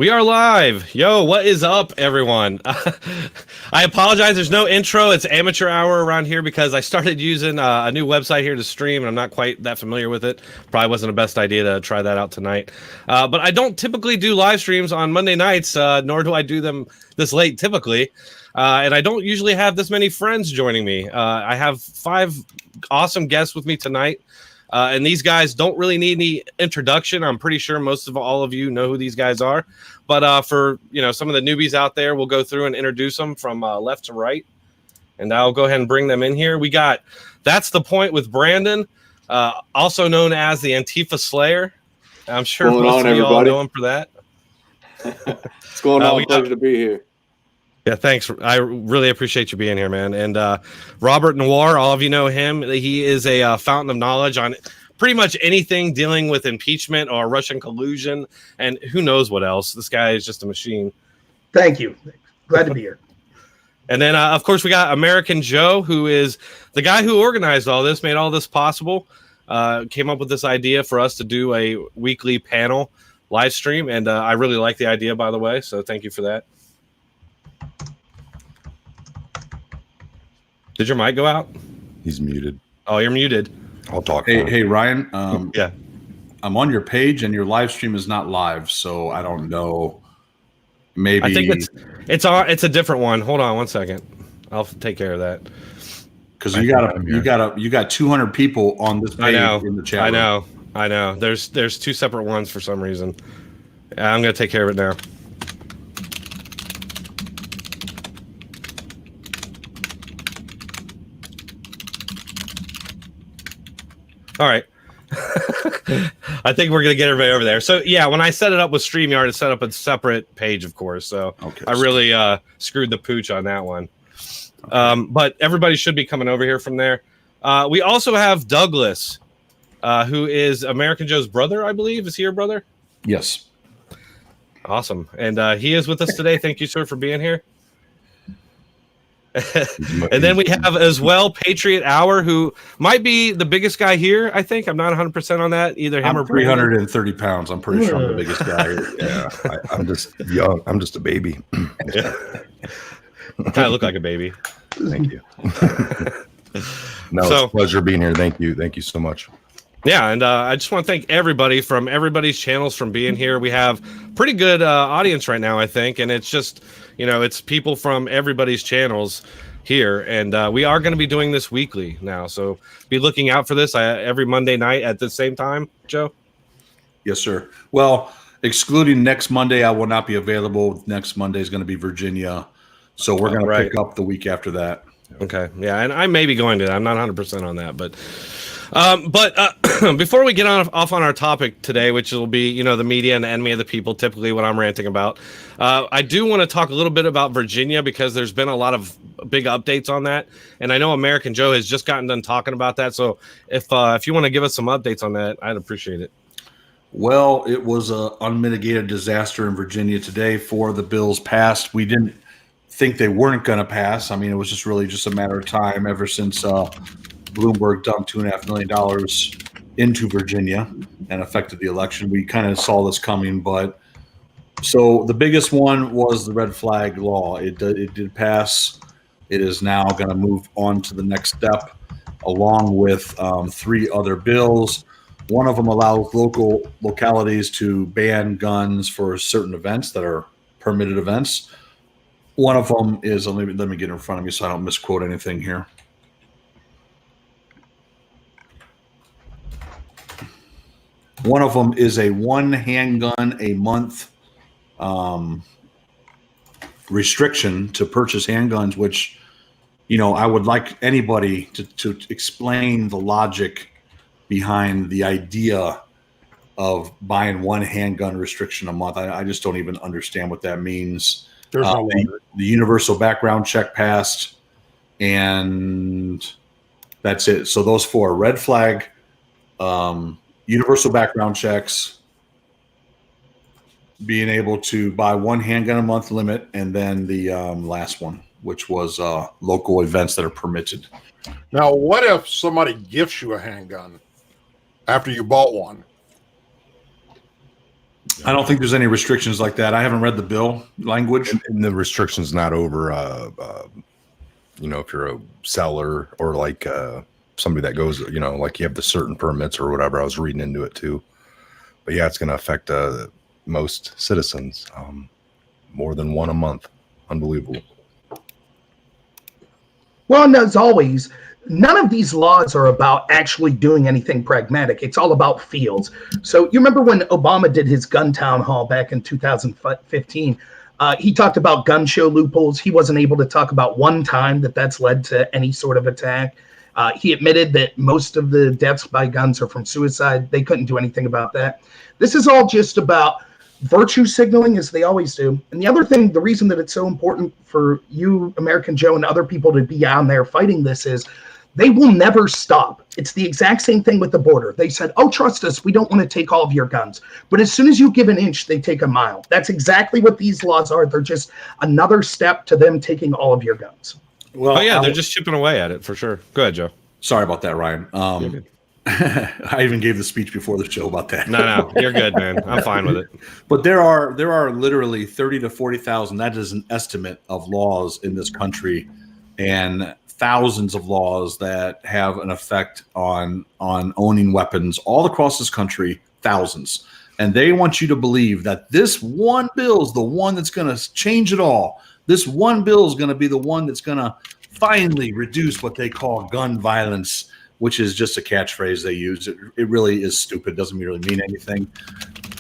We are live. Yo, what is up, everyone? I apologize. There's no intro. It's amateur hour around here because I started using a new website here to stream, and I'm not quite that familiar with it. Probably wasn't the best idea to try that out tonight. But I don't typically do live streams on Monday nights, nor do I do them this late typically. And I don't usually have this many friends joining me. I have 5 awesome guests with me tonight. And these guys don't really need any introduction. I'm pretty sure most of all of you know who these guys are. But for some of the newbies out there, we'll go through and introduce them from left to right. And I'll go ahead and bring them in here. We got That's the Point with Brandon, also known as the Antifa Slayer. I'm sure most of you all know him for that. What's going on? Pleasure to be here. Yeah, thanks. I really appreciate you being here, man. And Robert Noir, all of you know him. He is a fountain of knowledge on pretty much anything dealing with impeachment or Russian collusion, and who knows what else. This guy is just a machine. Thank you. Glad to be here. And then, of course, we got American Joe, who is the guy who organized all this, made all this possible, came up with this idea for us to do a weekly panel live stream. And I really like the idea, by the way, so thank you for that. Did your mic go out? He's muted. Oh, you're muted. I'll talk. Hey, Ryan. Yeah. I'm on your page, and your live stream is not live, so I don't know. Maybe I think it's a different one. Hold on one second. I'll take care of that. Because you got 200 people on this page in the chat. I know. There's 2 separate ones for some reason. I'm gonna take care of it now. All right. I think we're going to get everybody over there. So, yeah, when I set it up with StreamYard, it set up a separate page, of course. So I really screwed the pooch on that one. Okay. But everybody should be coming over here from there. We also have Douglas, who is American Joe's brother, I believe. Is he your brother? Yes. Awesome. And he is with us today. Thank you, sir, for being here. And then we have as well Patriot Hour, who might be the biggest guy here. I think I'm not 100% on that. Either him or 330 pounds. I'm pretty sure I'm the biggest guy here. Yeah, I'm just young. I'm just a baby. Yeah. Kind of look like a baby. Thank you. It's a pleasure being here. Thank you. Thank you so much. Yeah, and I just want to thank everybody from everybody's channels from being here. We have pretty good audience right now, I think, and it's just, it's people from everybody's channels here, and we are going to be doing this weekly now, so be looking out for this every Monday night at the same time, Joe? Yes, sir. Well, excluding next Monday, I will not be available. Next Monday is going to be Virginia, so we're going to pick up the week after that. Okay, yeah, and I may be going to that. I'm not 100% on that, but before we get off on our topic today, which will be, the media and the enemy of the people, typically what I'm ranting about, I do want to talk a little bit about Virginia because there's been a lot of big updates on that. And I know American Joe has just gotten done talking about that. So if you want to give us some updates on that, I'd appreciate it. Well, it was an unmitigated disaster in Virginia today. 4 of the bills passed. We didn't think they weren't going to pass. I mean, it was just a matter of time ever since Bloomberg dumped $2.5 million into Virginia and affected the election. We kind of saw this coming, but so the biggest one was the red flag law. It did pass. It is now going to move on to the next step, along with 3 other bills. One of them allows localities to ban guns for certain events that are permitted events. One of them is, let me get in front of me so I don't misquote anything here. One of them is a 1 handgun a month restriction to purchase handguns, which, I would like anybody to explain the logic behind the idea of buying 1 handgun restriction a month. I just don't even understand what that means. The universal background check passed, and that's it. So those 4: red flag, universal background checks, being able to buy 1 handgun a month limit, and then the last one, which was local events that are permitted. Now, what if somebody gifts you a handgun after you bought one? I don't think there's any restrictions like that. I haven't read the bill language. And the restriction's not over, if you're a seller or like somebody that goes, like you have the certain permits or whatever. I was reading into it too. But yeah, it's going to affect most citizens, more than one a month. Unbelievable. Well, and as always, none of these laws are about actually doing anything pragmatic. It's all about fields. So you remember when Obama did his gun town hall back in 2015, he talked about gun show loopholes. He wasn't able to talk about one time that's led to any sort of attack. He admitted that most of the deaths by guns are from suicide. They couldn't do anything about that. This is all just about virtue signaling, as they always do. And the other thing, the reason that it's so important for you, American Joe, and other people to be on there fighting this is they will never stop. It's the exact same thing with the border. They said, oh, trust us, we don't want to take all of your guns. But as soon as you give an inch, they take a mile. That's exactly what these laws are. They're just another step to them taking all of your guns. Well, they're just chipping away at it for sure. Go ahead, Joe. Sorry about that, Ryan. I even gave the speech before the show about that. No, you're good, man. I'm fine with it. But there are literally 30 to 40,000. That is an estimate of laws in this country, and thousands of laws that have an effect on owning weapons all across this country. Thousands, and they want you to believe that this one bill is the one that's going to change it all. This one bill is going to be the one that's going to finally reduce what they call gun violence, which is just a catchphrase they use. It really is stupid. Doesn't really mean anything.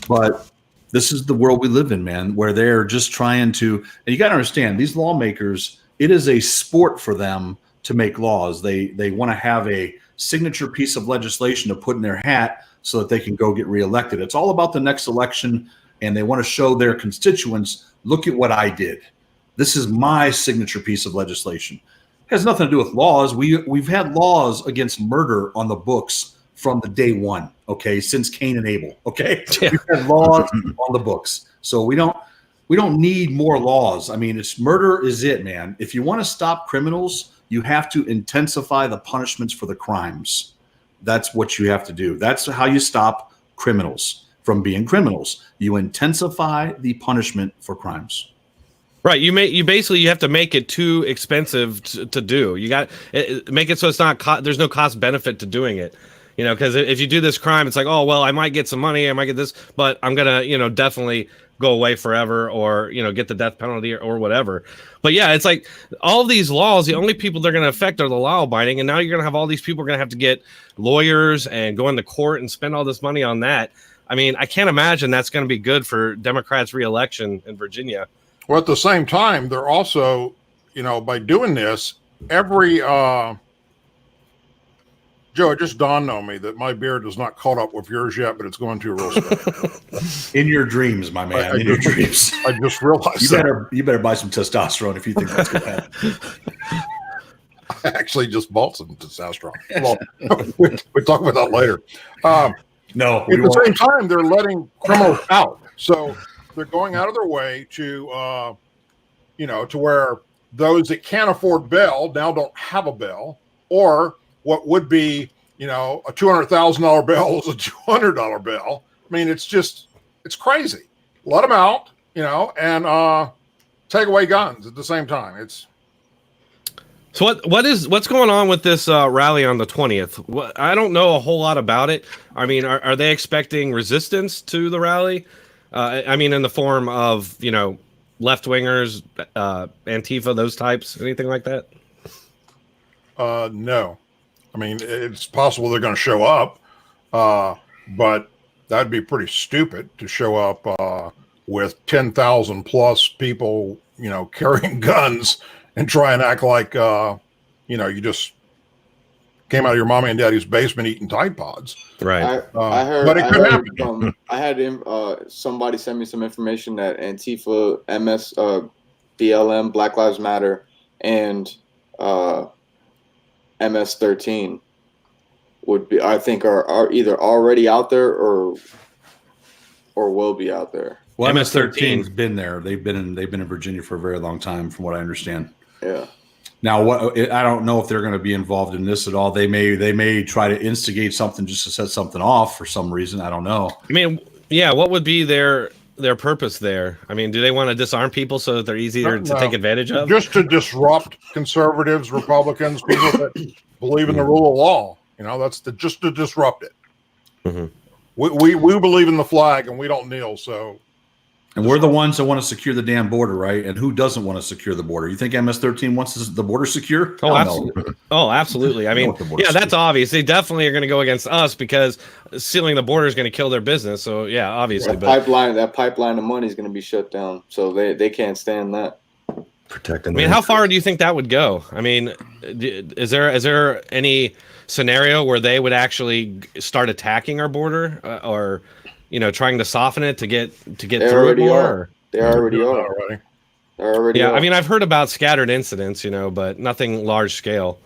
But this is the world we live in, man, where they're just trying to, and you got to understand, these lawmakers, it is a sport for them to make laws. They want to have a signature piece of legislation to put in their hat so that they can go get reelected. It's all about the next election, and they want to show their constituents, look at what I did. This is my signature piece of legislation. Has nothing to do with laws. We've had laws against murder on the books from the day one, okay, since Cain and Abel, okay? Yeah. We've had laws on the books. So we don't need more laws. I mean, murder is it, man. If you want to stop criminals, you have to intensify the punishments for the crimes. That's what you have to do. That's how you stop criminals from being criminals. You intensify the punishment for crimes. Right, you have to make it too expensive to do. You got make it so it's not there's no cost benefit to doing it, because if you do this crime, it's like, oh well, I might get some money, I might get this, but I'm gonna definitely go away forever, or get the death penalty or whatever. But yeah, it's like all of these laws, the only people they're gonna affect are the law abiding, and now you're gonna have all these people are gonna have to get lawyers and go into court and spend all this money on that. I mean, I can't imagine that's gonna be good for Democrats' reelection in Virginia. Well, at the same time, they're also, by doing this, every Joe, it just dawned on me that my beard is not caught up with yours yet, but it's going to real soon. In your dreams, my man. In your dreams. I just realized you better buy some testosterone if you think that's going to happen. I actually just bought some testosterone. Well, we'll talk about that later. No. At the same time, they're letting criminals out. So they're going out of their way to, to where those that can't afford bail now don't have a bail, or what would be, a $200,000 bill is a $200 bill. I mean, it's crazy. Let them out, and take away guns at the same time. So what's going on with this rally on the 20th? I don't know a whole lot about it. I mean, are they expecting resistance to the rally? I mean, in the form of, left-wingers, Antifa, those types, anything like that? No. I mean, it's possible they're going to show up, but that'd be pretty stupid to show up with 10,000 plus people, carrying guns and try and act like, you just came out of your mommy and daddy's basement eating Tide Pods. Right. I heard. But it could happen. I had somebody send me some information that Antifa, MS, BLM, Black Lives Matter, and MS-13 would be, I think, are either already out there or will be out there. Well, MS-13's been there. They've been in Virginia for a very long time, from what I understand. Yeah. Now, I don't know if they're going to be involved in this at all. They may try to instigate something just to set something off for some reason. I don't know. I mean, Yeah, what would be their purpose there? I mean, do they want to disarm people so that they're easier to take advantage of? Just to disrupt conservatives, Republicans, people that believe in the rule of law. You know, just to disrupt it. Mm-hmm. We believe in the flag and we don't kneel. So, and we're the ones that want to secure the damn border, right? And who doesn't want to secure the border? You think MS-13 wants the border secure? Oh, absolutely. No. Oh, absolutely. I mean, yeah, that's obvious. They definitely are going to go against us because sealing the border is going to kill their business. So, yeah, obviously. That pipeline of money is going to be shut down. So they can't stand that. Protecting. I mean, how far do you think that would go? I mean, is there any scenario where they would actually start attacking our border or, trying to soften it to get through it more? They already are. They're already. Yeah, I mean, I've heard about scattered incidents, but nothing large scale.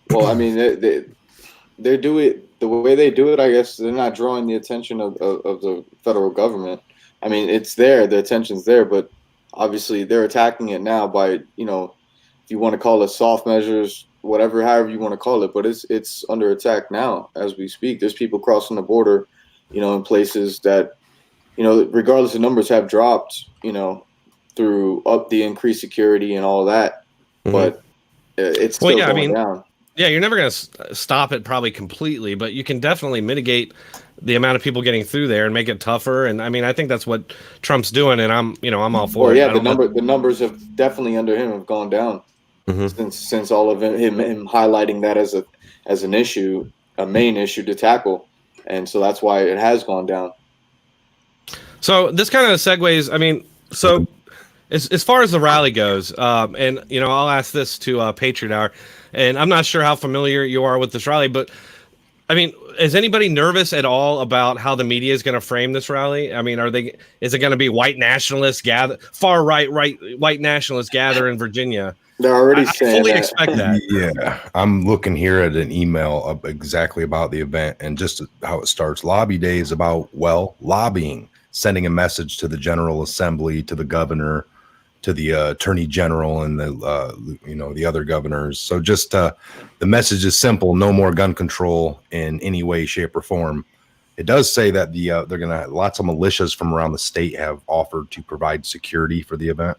Well, I mean, they do it the way they do it. I guess they're not drawing the attention of the federal government. I mean, it's there. The attention's there, but obviously they're attacking it now by, if you want to call it soft measures, whatever, however you want to call it, but it's under attack now as we speak. There's people crossing the border, in places that, regardless of numbers, have dropped, through up the increased security and all that. Mm-hmm. But it's still going down. Yeah, you're never going to stop it probably completely, but you can definitely mitigate the amount of people getting through there and make it tougher. And I mean, I think that's what Trump's doing, and I'm all for it. Yeah, the numbers have definitely under him have gone down since all of him highlighting that as an issue, a main issue to tackle, and so that's why it has gone down. So this kind of segues. I mean, so as far as the rally goes, and I'll ask this to Patriot Hour, and I'm not sure how familiar you are with this rally, but I mean, is anybody nervous at all about how the media is going to frame this rally? I mean, is it going to be white nationalists gather, far right white nationalists gather in Virginia? They're already saying I fully that. expect that. Yeah, I'm looking here at an email of exactly about the event and just how it starts. Lobby day is about, lobbying, sending a message to the General Assembly, to the governor, to the attorney general, and the other governors. So just the message is simple: no more gun control in any way, shape, or form. It does say that lots of militias from around the state have offered to provide security for the event.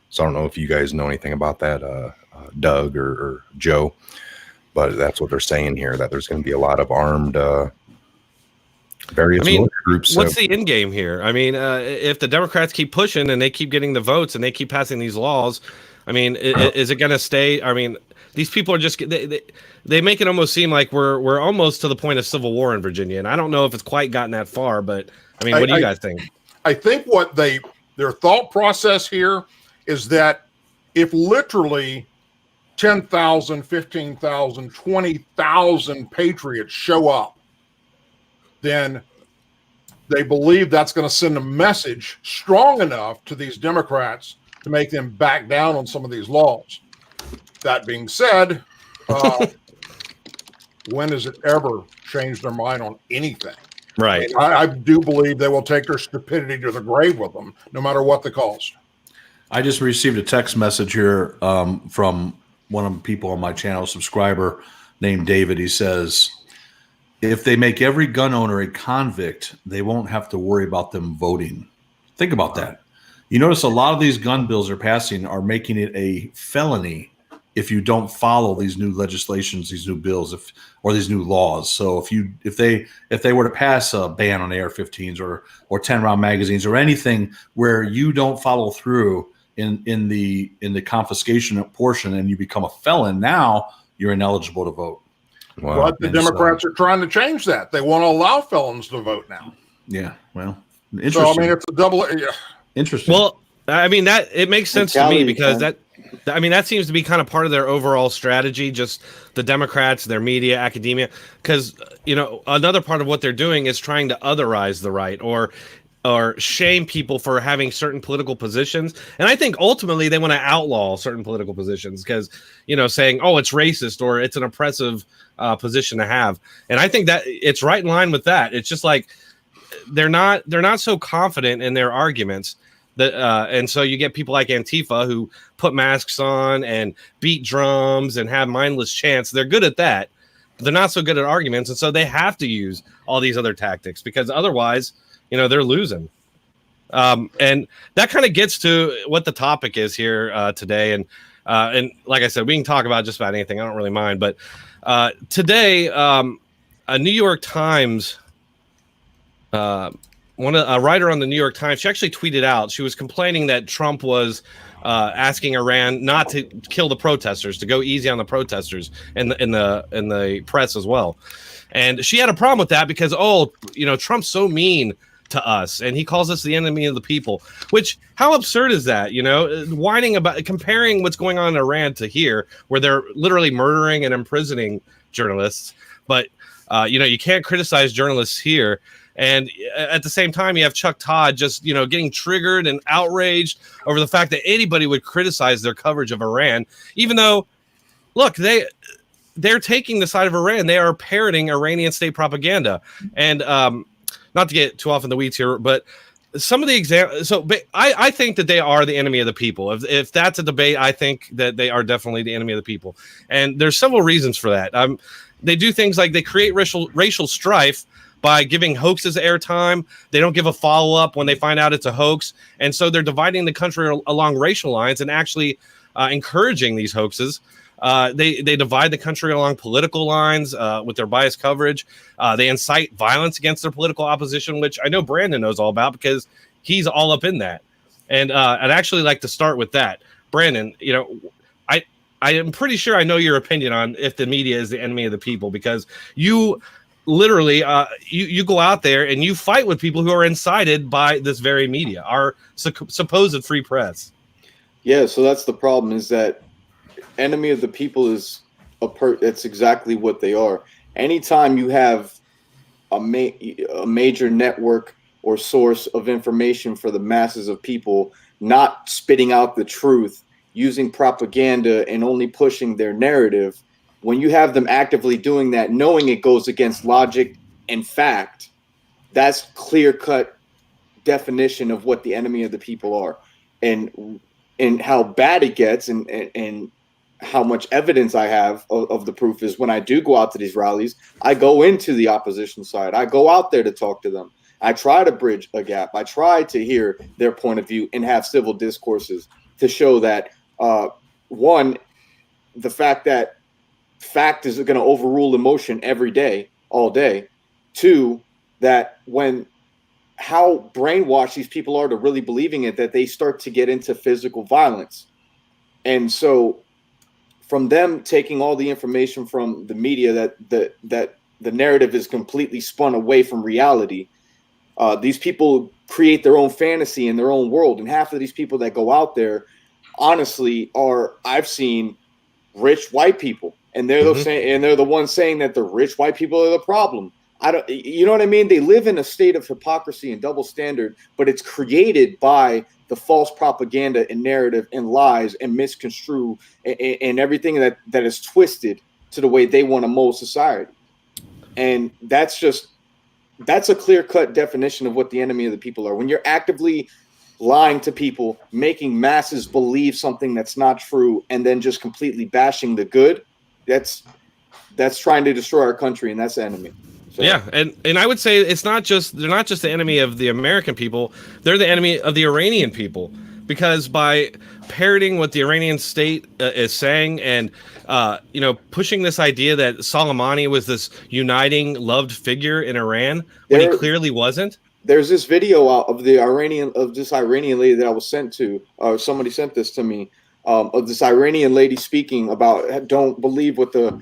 So I don't know if you guys know anything about that, Doug or Joe, but that's what they're saying here, that there's going to be a lot of armed various groups. What's the end game here? I mean, if the Democrats keep pushing and they keep getting the votes and they keep passing these laws, I mean, is it going to stay? I mean, these people are just they make it almost seem like we're almost to the point of civil war in Virginia, and I don't know if it's quite gotten that far. But I mean, what do you guys think? I think what their thought process here is that if literally 10,000, 15,000, 20,000 patriots show up, then they believe that's going to send a message strong enough to these Democrats to make them back down on some of these laws. That being said, when has it ever changed their mind on anything? Right. I do believe they will take their stupidity to the grave with them, no matter what the cost. I just received a text message here from one of the people on my channel, subscriber named David. He says, if they make every gun owner a convict, they won't have to worry about them voting. Think about that. You notice a lot of these gun bills are passing are making it a felony if you don't follow these new legislations, these new bills, or these new laws. So if they were to pass a ban on AR-15s or 10-round magazines or anything where you don't follow through in the confiscation portion and you become a felon, now you're ineligible to vote. Wow. But the Democrats are trying to change that. They want to allow felons to vote now. Yeah, well, interesting. So I mean, it's a double. Interesting. Well, I mean that it makes sense to me because that seems to be kind of part of their overall strategy. Just the Democrats, their media, academia, because another part of what they're doing is trying to otherize the right or shame people for having certain political positions. And I think ultimately they want to outlaw certain political positions because, saying, oh, it's racist or it's an oppressive position to have. And I think that it's right in line with that. It's just like they're not so confident in their arguments that, and so you get people like Antifa who put masks on and beat drums and have mindless chants. They're good at that. they're not so good at arguments, and so they have to use all these other tactics because otherwise, they're losing. And that kind of gets to what the topic is here today. And like I said, we can talk about just about anything. I don't really mind. But today, a New York Times, a writer on the New York Times, she actually tweeted out. She was complaining that Trump was asking Iran not to kill the protesters, to go easy on the protesters, in the press as well. And she had a problem with that because Trump's so mean to us, and he calls us the enemy of the people. Which, how absurd is that? Whining about comparing what's going on in Iran to here, where they're literally murdering and imprisoning journalists. But you can't criticize journalists here. And at the same time, you have Chuck Todd just getting triggered and outraged over the fact that anybody would criticize their coverage of Iran, even though, look, they're taking the side of Iran. They are parroting Iranian state propaganda. And not to get too off in the weeds here, but some of the examples. So I think that they are the enemy of the people. If that's a debate, I think that they are definitely the enemy of the people. And there's several reasons for that. They do things like they create racial strife by giving hoaxes airtime. They don't give a follow-up when they find out it's a hoax. And so they're dividing the country along racial lines and actually encouraging these hoaxes. They divide the country along political lines with their biased coverage. They incite violence against their political opposition, which I know Brandon knows all about because he's all up in that. And I'd actually like to start with that. Brandon, I am pretty sure I know your opinion on if the media is the enemy of the people, because you literally you go out there and you fight with people who are incited by this very media, our supposed free press. Yeah, so that's the problem, is that enemy of the people is that's exactly what they are. Anytime you have a major network or source of information for the masses of people not spitting out the truth, using propaganda and only pushing their narrative, when you have them actively doing that, knowing it goes against logic and fact, that's clear-cut definition of what the enemy of the people are. And how bad it gets and how much evidence I have of the proof is when I do go out to these rallies, I go into the opposition side. I go out there to talk to them. I try to bridge a gap. I try to hear their point of view and have civil discourses to show that, one, the fact that fact is going to overrule emotion every day, all day. Two, that how brainwashed these people are to really believing it, that they start to get into physical violence. And so from them taking all the information from the media that the narrative is completely spun away from reality, these people create their own fantasy in their own world. And half of these people that go out there, honestly, I've seen rich white people, and they're they're the ones saying that the rich white people are the problem. You know what I mean? They live in a state of hypocrisy and double standard, but it's created by the false propaganda and narrative and lies and misconstrue and everything that is twisted to the way they want to mold society. And that's a clear-cut definition of what the enemy of the people are. When you're actively lying to people, making masses believe something that's not true, and then just completely bashing the good, that's trying to destroy our country, and that's the enemy. So. Yeah, and I would say they're not just the enemy of the American people, they're the enemy of the Iranian people, because by parroting what the Iranian state is saying and pushing this idea that Soleimani was this uniting, loved figure in Iran when he clearly wasn't. There's this video out of this Iranian lady that I was sent to, or somebody sent this to me, of this Iranian lady speaking about, don't believe what the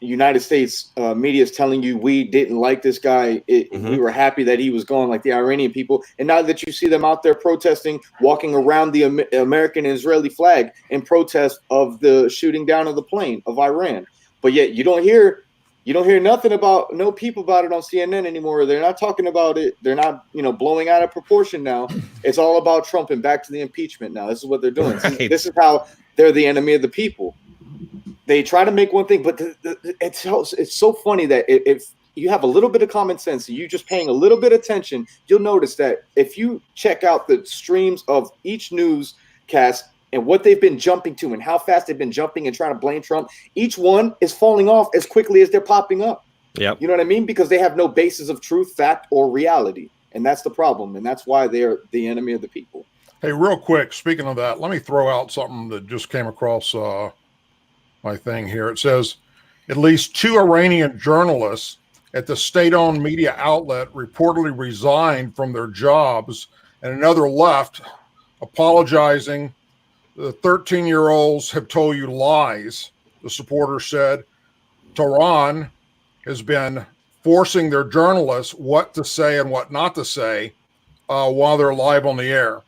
United States media is telling you. We didn't like this guy. We were happy that he was gone, like the Iranian people. And now that you see them out there protesting, walking around the American and Israeli flag in protest of the shooting down of the plane of Iran. But yet you don't hear nothing about, no people about it on CNN anymore. They're not talking about it. They're not, blowing out of proportion now. It's all about Trump and back to the impeachment now. This is what they're doing. Right. This is how they're the enemy of the people. They try to make one thing, but it's so funny that if you have a little bit of common sense and you just paying a little bit of attention, you'll notice that if you check out the streams of each newscast and what they've been jumping to and how fast they've been jumping and trying to blame Trump, each one is falling off as quickly as they're popping up. Yep. You know what I mean? Because they have no basis of truth, fact, or reality. And that's the problem. And that's why they're the enemy of the people. Hey, real quick, speaking of that, let me throw out something that just came across my thing here. It says at least 2 Iranian journalists at the state-owned media outlet reportedly resigned from their jobs, and another left, apologizing. The 13-year-olds have told you lies, the supporter said. Tehran has been forcing their journalists what to say and what not to say while they're live on the air.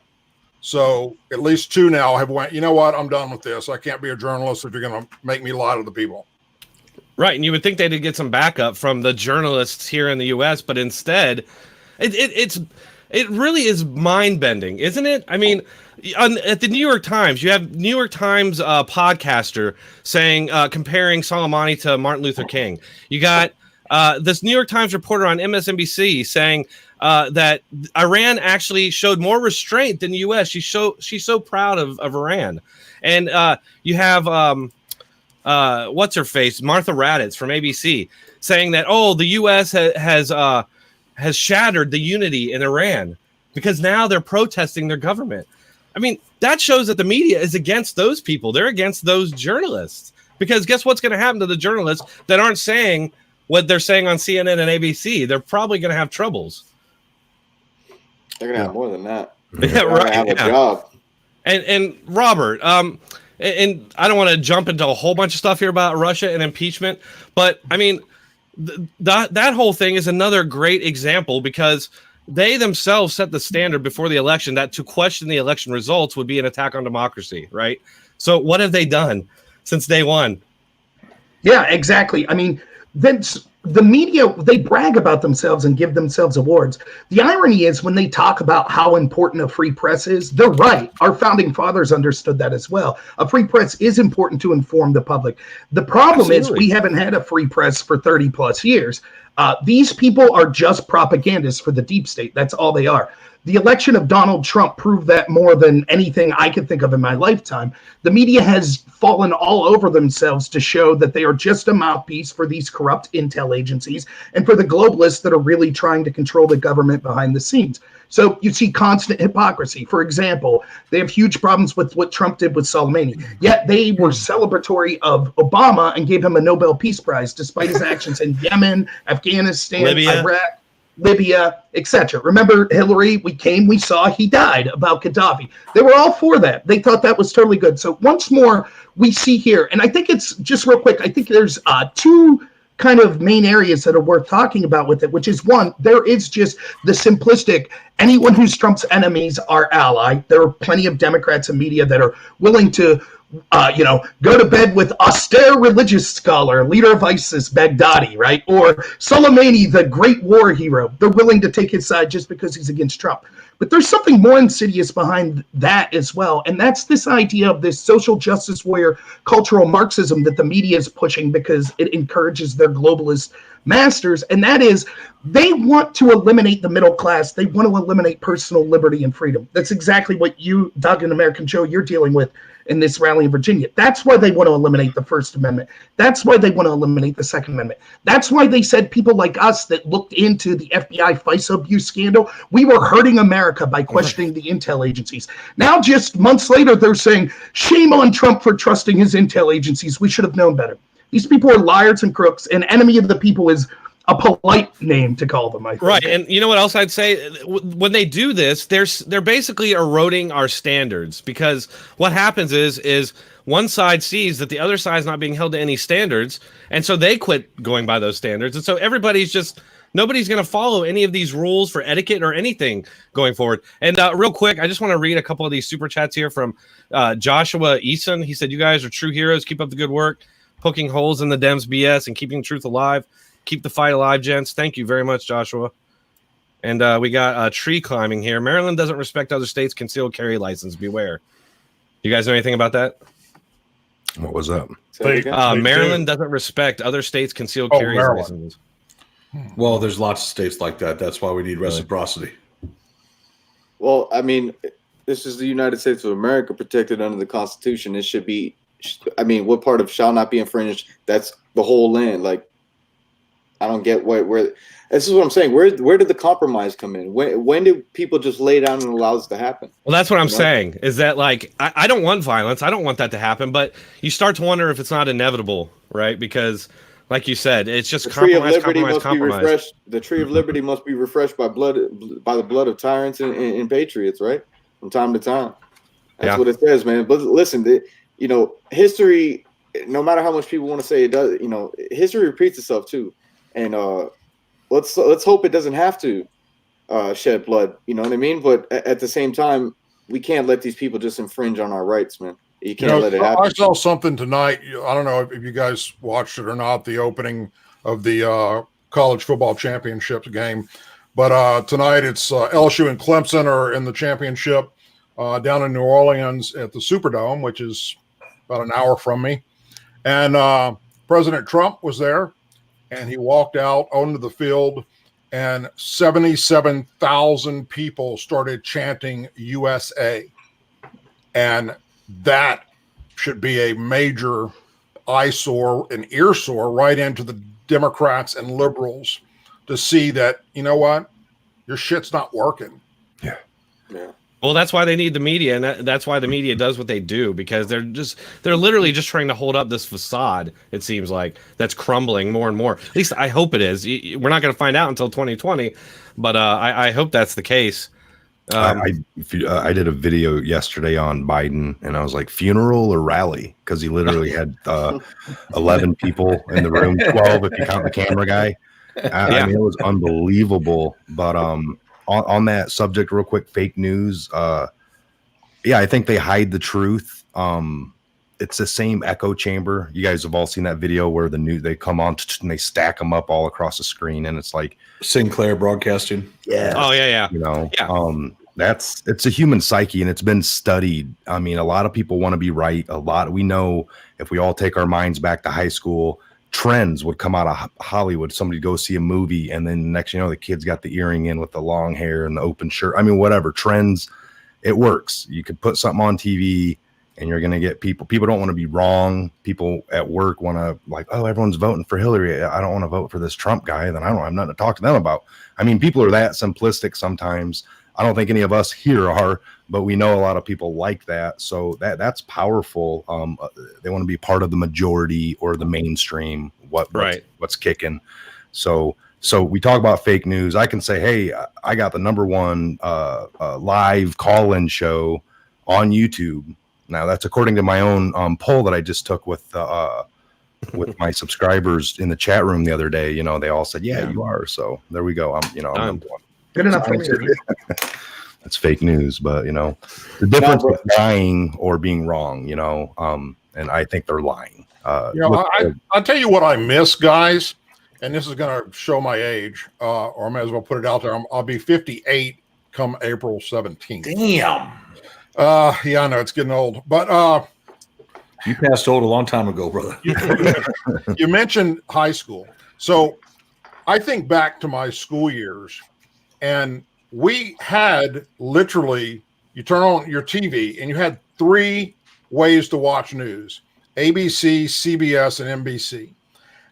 So at least 2 now have went, you know what, I'm done with this. I can't be a journalist if you're going to make me lie to the people. Right, and you would think they'd get some backup from the journalists here in the U.S., but instead, it really is mind-bending, isn't it? I mean, at the New York Times, you have New York Times podcaster saying, comparing Soleimani to Martin Luther King. You got this New York Times reporter on MSNBC saying that Iran actually showed more restraint than the U.S. She's so proud of Iran, and you have what's her face, Martha Raddatz from ABC, saying that the U.S. has shattered the unity in Iran because now they're protesting their government. I mean, that shows that the media is against those people. They're against those journalists, because guess what's going to happen to the journalists that aren't saying what they're saying on CNN and ABC? They're probably going to have troubles. They're going to have more than that. Yeah, right. Have a job. And Robert, and I don't want to jump into a whole bunch of stuff here about Russia and impeachment, but I mean, that whole thing is another great example, because they themselves set the standard before the election that to question the election results would be an attack on democracy, right? So what have they done since day one? Yeah, exactly. I mean, the media, they brag about themselves and give themselves awards. The irony is when they talk about how important a free press is, they're right. Our founding fathers understood that as well. A free press is important to inform the public. The problem is we haven't had a free press for 30 plus years. These people are just propagandists for the deep state. That's all they are. The election of Donald Trump proved that more than anything I could think of in my lifetime. The media has fallen all over themselves to show that they are just a mouthpiece for these corrupt intel agencies and for the globalists that are really trying to control the government behind the scenes. So you see constant hypocrisy. For example, they have huge problems with what Trump did with Soleimani, yet they were celebratory of Obama and gave him a Nobel Peace Prize despite his actions in Yemen, Afghanistan, Iraq, Libya, etc. Remember Hillary? We saw, he died about Gaddafi. They were all for that. They thought that was totally good. So once more, we see here, and I think it's just real quick, I think there's 2 kind of main areas that are worth talking about with it, which is one, there is just the simplistic, anyone who's Trump's enemies are ally. There are plenty of Democrats and media that are willing to go to bed with austere religious scholar, leader of ISIS, Baghdadi, right? Or Soleimani, the great war hero. They're willing to take his side just because he's against Trump. But there's something more insidious behind that as well. And that's this idea of this social justice warrior cultural Marxism that the media is pushing because it encourages their globalist masters. And that is, they want to eliminate the middle class. They want to eliminate personal liberty and freedom. That's exactly what you, Doug and American Joe, you're dealing with in this rally in Virginia. That's why they want to eliminate the First Amendment. That's why they want to eliminate the Second Amendment. That's why they said people like us that looked into the FBI FISA abuse scandal, we were hurting America by questioning the intel agencies. Now, just months later, they're saying, shame on Trump for trusting his intel agencies. We should have known better. These people are liars and crooks, and enemy of the people is a polite name to call them, I think. Right, and you know what else I'd say? When they do this, they're basically eroding our standards, because what happens is one side sees that the other side is not being held to any standards, and so they quit going by those standards, and so nobody's going to follow any of these rules for etiquette or anything going forward. And real quick, I just want to read a couple of these super chats here from Joshua Eason. He said, "You guys are true heroes. Keep up the good work, poking holes in the Dems BS and keeping truth alive. Keep the fight alive, gents." Thank you very much, Joshua. And we got tree climbing here. Maryland doesn't respect other states' concealed carry license. Beware. You guys know anything about that? What was that? Maryland doesn't respect other states' concealed carry licenses. Well, there's lots of states like that. That's why we need reciprocity. Well, I mean, this is the United States of America, protected under the Constitution. It should be. I mean, what part of shall not be infringed? That's the whole land. Like, I don't get where. This is what I'm saying. Where did the compromise come in? When did people just lay down and allow this to happen? Well, that's what I'm saying. Is that like I don't want violence. I don't want that to happen. But you start to wonder if it's not inevitable, right? Because, like you said, it's just the tree of compromise, liberty compromise, must compromise. be refreshed. The tree of liberty must be refreshed by the blood of tyrants and patriots, right? From time to time. That's what it says, man. But listen, history. No matter how much people want to say it does, history repeats itself too, and let's hope it doesn't have to shed blood. You know what I mean? But at the same time, we can't let these people just infringe on our rights, man. You can't let it happen. I saw something tonight. I don't know if you guys watched it or not. The opening of the college football championships game, but tonight it's LSU and Clemson are in the championship down in New Orleans at the Superdome, which is about an hour from me. And President Trump was there, and he walked out onto the field, and 77,000 people started chanting USA. And that should be a major eyesore and earsore right into the Democrats and liberals to see that, you know what, your shit's not working. Yeah. Well, that's why they need the media, and that's why the media does what they do, because they're literally just trying to hold up this facade. It seems like that's crumbling more and more. At least I hope it is. We're not going to find out until 2020, but I hope that's the case. I did a video yesterday on Biden, and I was like, funeral or rally? Because he literally had 11 people in the room, 12 if you count the camera guy. I mean, it was unbelievable. But on that subject, real quick, fake news. I think they hide the truth. It's the same echo chamber. You guys have all seen that video where they come on and they stack them up all across the screen, and it's like Sinclair Broadcasting. Yeah. Oh yeah. It's a human psyche, and it's been studied. I mean, a lot of people want to be right. We know if we all take our minds back to high school, trends would come out of Hollywood. Somebody go see a movie, and then next the kid's got the earring in with the long hair and the open shirt. I mean, whatever trends, it works. You could put something on TV, and you're gonna get people. People don't want to be wrong. People at work want to everyone's voting for Hillary. I don't want to vote for this Trump guy. Then I don't have nothing to talk to them about. I mean, people are that simplistic sometimes. I don't think any of us here are, but we know a lot of people like that. So that's powerful. They want to be part of the majority or the mainstream. What's kicking? So we talk about fake news. I can say, hey, I got the #1 live call-in show on YouTube. Now that's according to my own poll that I just took with my subscribers in the chat room the other day. They all said, yeah, you are. So there we go. I'm #1. Good enough for me. That's fake news, but the difference with lying or being wrong, and I think they're lying. I'll tell you what I miss, guys, and this is going to show my age, or I may as well put it out there. I'll be 58 come April 17th. Damn. Yeah, I know it's getting old, but you passed old a long time ago, brother. You mentioned high school, so I think back to my school years. And we had literally, you turn on your TV and you had 3 ways to watch news: ABC, CBS, and NBC.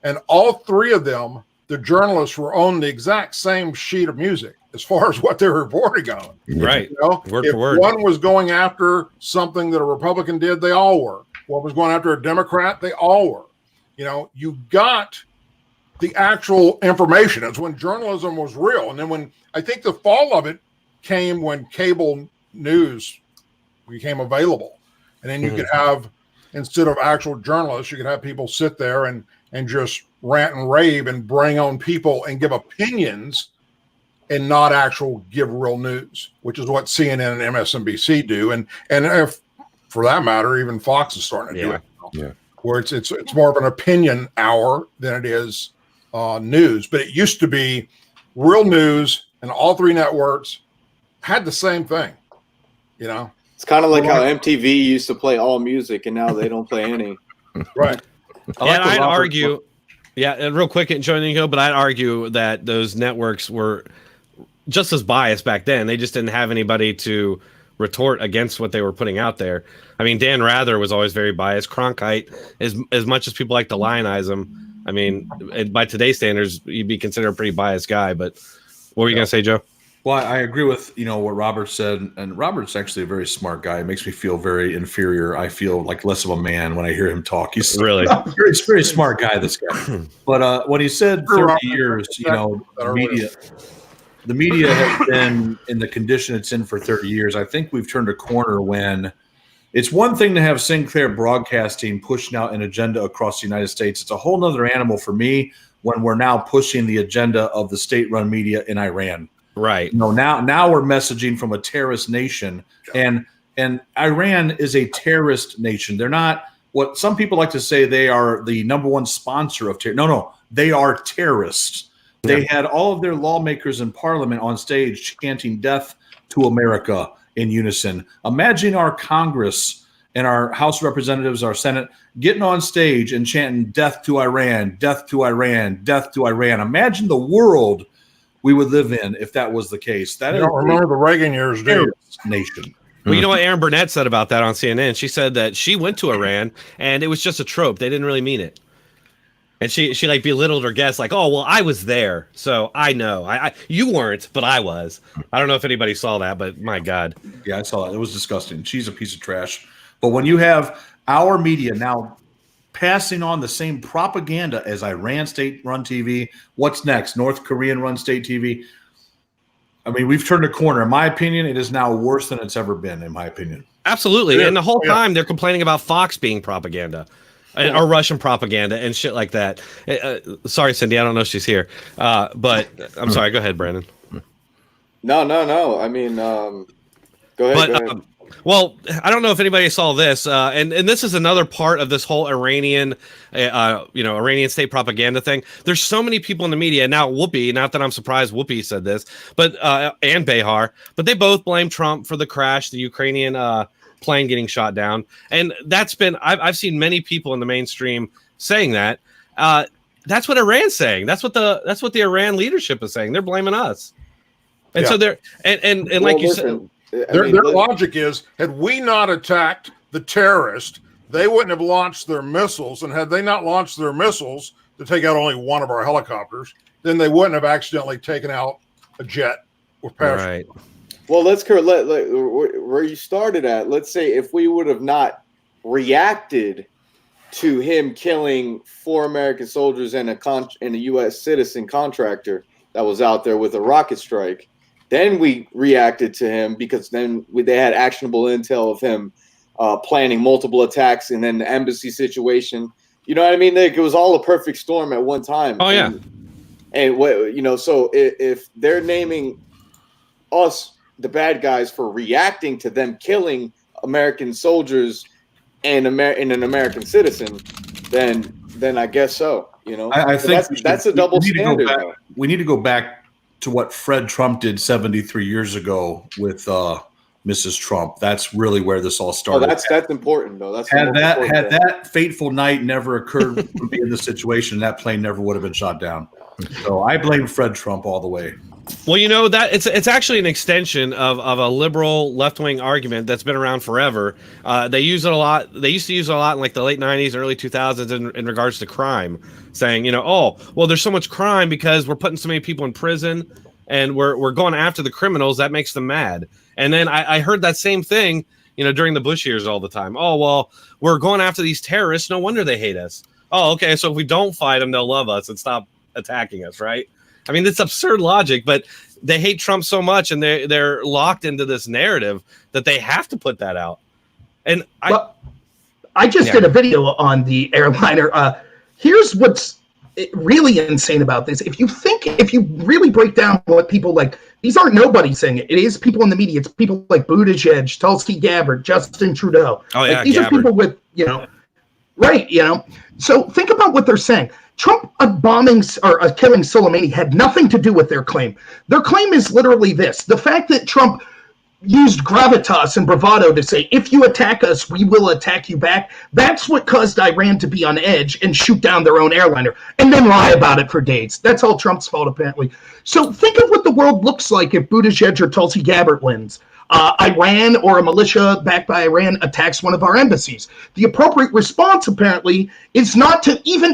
And all 3 of them, the journalists were on the exact same sheet of music as far as what they're reporting on. Right. Word if for word. One was going after something that a Republican did, they all were. One was going after a Democrat, they all were. You got the actual information. It's when journalism was real. And then when I think the fall of it came when cable news became available. And then you could have, instead of actual journalists, you could have people sit there and just rant and rave and bring on people and give opinions and not give real news, which is what CNN and MSNBC do. And if, for that matter, even Fox is starting to do it. Yeah. Where it's more of an opinion hour than it is news. But it used to be real news, and all 3 networks had the same thing. It's kind of like how MTV used to play all music, and now they don't play any. Right. And I'd argue, and real quick, but I'd argue that those networks were just as biased back then. They just didn't have anybody to retort against what they were putting out there. I mean, Dan Rather was always very biased. Cronkite, as much as people like to lionize him, I mean, by today's standards, you'd be considered a pretty biased guy. But what were you going to say, Joe? Well, I agree with what Robert said, and Robert's actually a very smart guy. It makes me feel very inferior. I feel like less of a man when I hear him talk. He's really very smart guy, this guy. But when he said 30 years, the media has been in the condition it's in for 30 years. I think we've turned a corner when it's one thing to have Sinclair Broadcasting pushing out an agenda across the United States. It's a whole other animal for me when we're now pushing the agenda of the state-run media in Iran. Right. Now we're messaging from a terrorist nation, and Iran is a terrorist nation. They're not what some people like to say. They are the number one sponsor of terror. No, they are terrorists. Yeah. They had all of their lawmakers in parliament on stage chanting "Death to America" in unison. Imagine our Congress and our House of Representatives, our Senate, getting on stage and chanting "Death to Iran, Death to Iran, Death to Iran." Imagine the world we would live in if that was the case. That is remember the Reagan years, dude. Nation. Well, you know what Aaron Burnett said about that on CNN? She said that she went to Iran and it was just a trope. They didn't really mean it. And she like belittled her guests, like, "Oh, well, I was there, so I know. You weren't, but I was." I don't know if anybody saw that, but my God. Yeah, I saw that. It was disgusting. She's a piece of trash. But when you have our media now passing on the same propaganda as Iran state-run TV, what's next? North Korean-run state TV. I mean, we've turned a corner. In my opinion, it is now worse than it's ever been, in my opinion. Absolutely. And the whole time they're complaining about Fox being propaganda or Russian propaganda and shit like that. Sorry, Cindy, I don't know if she's here. But I'm sorry. Go ahead, Brandon. No. I mean, go ahead. Well, I don't know if anybody saw this, and this is another part of this whole Iranian state propaganda thing. There's so many people in the media now. Whoopi, not that I'm surprised Whoopi said this, but and Behar, but they both blame Trump for the crash, the Ukrainian plane getting shot down, and that's been I've seen many people in the mainstream saying that. That's what Iran's saying. That's what the Iran leadership is saying. They're blaming us, and so they're and like you said. Their logic is, had we not attacked the terrorist, they wouldn't have launched their missiles. And had they not launched their missiles to take out only one of our helicopters, then they wouldn't have accidentally taken out a jet with parachute. Right. Well, where you started at, let's say if we would have not reacted to him killing 4 American soldiers and a U.S. citizen contractor that was out there with a rocket strike, then we reacted to him because then they had actionable intel of him planning multiple attacks, and then the embassy situation. You know what I mean? Like, it was all a perfect storm at one time. Oh, yeah. And what so if they're naming us the bad guys for reacting to them killing American soldiers and an American citizen, then I guess so. I think that's a double standard. We need to go back to what Fred Trump did 73 years ago with Mrs. Trump. That's really where this all started. Oh, that's important, though. Had that fateful night never occurred, would be in this situation, that plane never would have been shot down. So I blame Fred Trump all the way. Well, that it's actually an extension of a liberal left-wing argument that's been around forever. They use it a lot. They used to use it a lot in like the late 90s, early 2000s in regards to crime, saying, there's so much crime because we're putting so many people in prison and we're going after the criminals. That makes them mad. And then I heard that same thing, during the Bush years all the time. Oh, well, we're going after these terrorists. No wonder they hate us. Oh, okay. So if we don't fight them, they'll love us and stop attacking us, right? I mean, it's absurd logic, but they hate Trump so much and they're locked into this narrative that they have to put that out. And I just did a video on the airliner. Here's what's really insane about this. If you really break down what people like, these aren't nobody saying it. It is people in the media. It's people like Buttigieg, Tulsi Gabbard, Justin Trudeau. Oh, yeah, these Gabbard. Are people with, right, So think about what they're saying. Trump bombing or killing Soleimani had nothing to do with their claim. Their claim is literally this. The fact that Trump used gravitas and bravado to say, if you attack us, we will attack you back. That's what caused Iran to be on edge and shoot down their own airliner and then lie about it for days. That's all Trump's fault, apparently. So think of what the world looks like if Buttigieg or Tulsi Gabbard wins. Iran or a militia backed by Iran attacks one of our embassies. The appropriate response, apparently, is not to even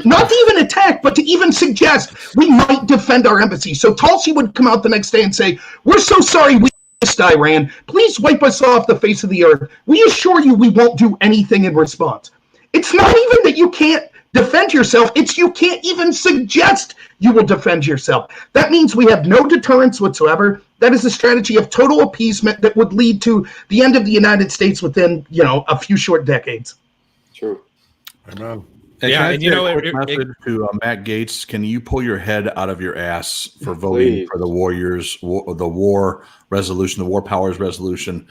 attack, but to even suggest we might defend our embassy. So Tulsi would come out the next day and say, "We're so sorry we missed Iran. Please wipe us off the face of the earth. We assure you we won't do anything in response." It's not even that you can't defend yourself. It's you can't even suggest you will defend yourself. That means we have no deterrence whatsoever. That is a strategy of total appeasement that would lead to the end of the United States within, a few short decades. True. Amen. Yeah, and a quick message to Matt Gaetz. Can you pull your head out of your ass for voting for the the war resolution, the war powers resolution?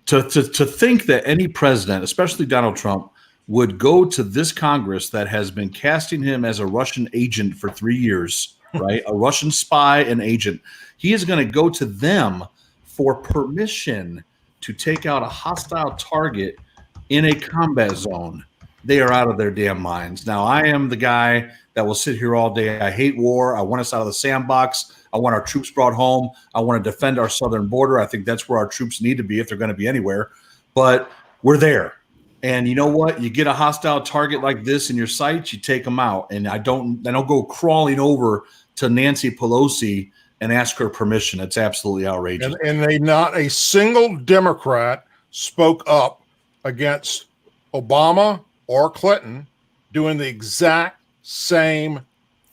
To think that any president, especially Donald Trump, would go to this Congress that has been casting him as a Russian agent for 3 years, right? A Russian spy and agent. He is going to go to them for permission to take out a hostile target in a combat zone. They are out of their damn minds. Now, I am the guy that will sit here all day. I hate war. I want us out of the sandbox. I want our troops brought home. I want to defend our southern border. I think that's where our troops need to be if they're going to be anywhere. But we're there. And you know what? You get a hostile target like this in your sights, you take them out. And I don't go crawling over to Nancy Pelosi and ask her permission. It's absolutely outrageous. And not a single Democrat spoke up against Obama or Clinton doing the exact same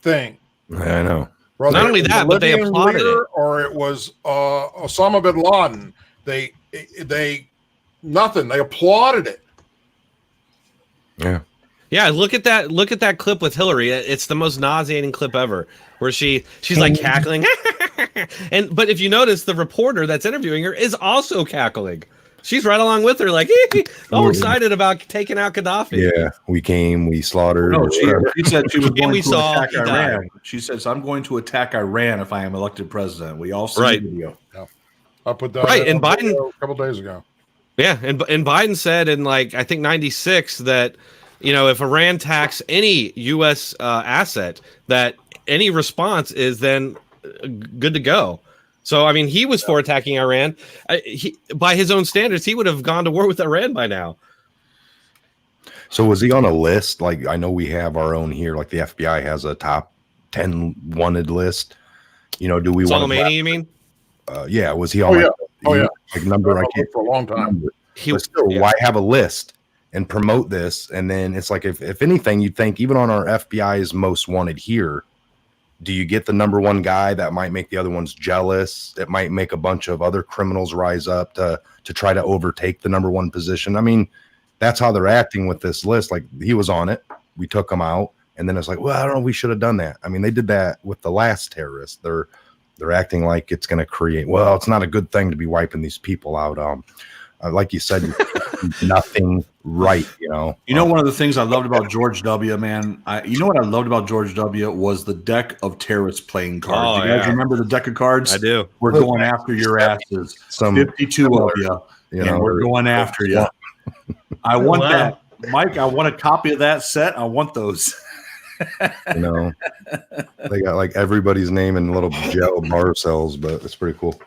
thing. I know. Whether Not only that, but they Libyan applauded leader it. Or it was Osama bin Laden. They nothing. They applauded it. Yeah. Yeah, look at that clip with Hillary. It's the most nauseating clip ever, where she's like cackling. But if you notice, the reporter that's interviewing her is also cackling. She's right along with her, like all excited about taking out Gaddafi. Yeah, we slaughtered. No, she said she was going to saw attack Iran. She says, "I'm going to attack Iran if I am elected president." We all see Right. the video. Yeah. I put that Right, and Biden a couple days ago. Yeah, and Biden said in I think 96 that if Iran attacks any U.S. Asset, that any response is then good to go. So I mean, he was for attacking Iran. By his own standards, he would have gone to war with Iran by now. So was he on a list? Like, I know we have our own here. Like the FBI has a top 10 wanted list. Do we want Soleimani, you mean? Yeah, was he on? Like number I can't for a long time. But still, why have a list and promote this? And then it's like, if anything, you'd think even on our FBI's most wanted here, do you get the number one guy that might make the other ones jealous? It might make a bunch of other criminals rise up to try to overtake the number one position. I mean, that's how they're acting with this list. Like, he was on it, we took him out, and then it's like, well, I don't know, we should have done that. I mean, they did that with the last terrorist. They're acting like it's going to create. Well, it's not a good thing to be wiping these people out. Like you said, nothing right. One of the things I loved about George W. Man, what I loved about George W. was the deck of terrorist playing cards. You guys remember the deck of cards? I do. We're going after your asses. 52 of you, and we're going after you. I want that, Mike. I want a copy of that set. I want those. They got like everybody's name in little gel bar cells, but it's pretty cool.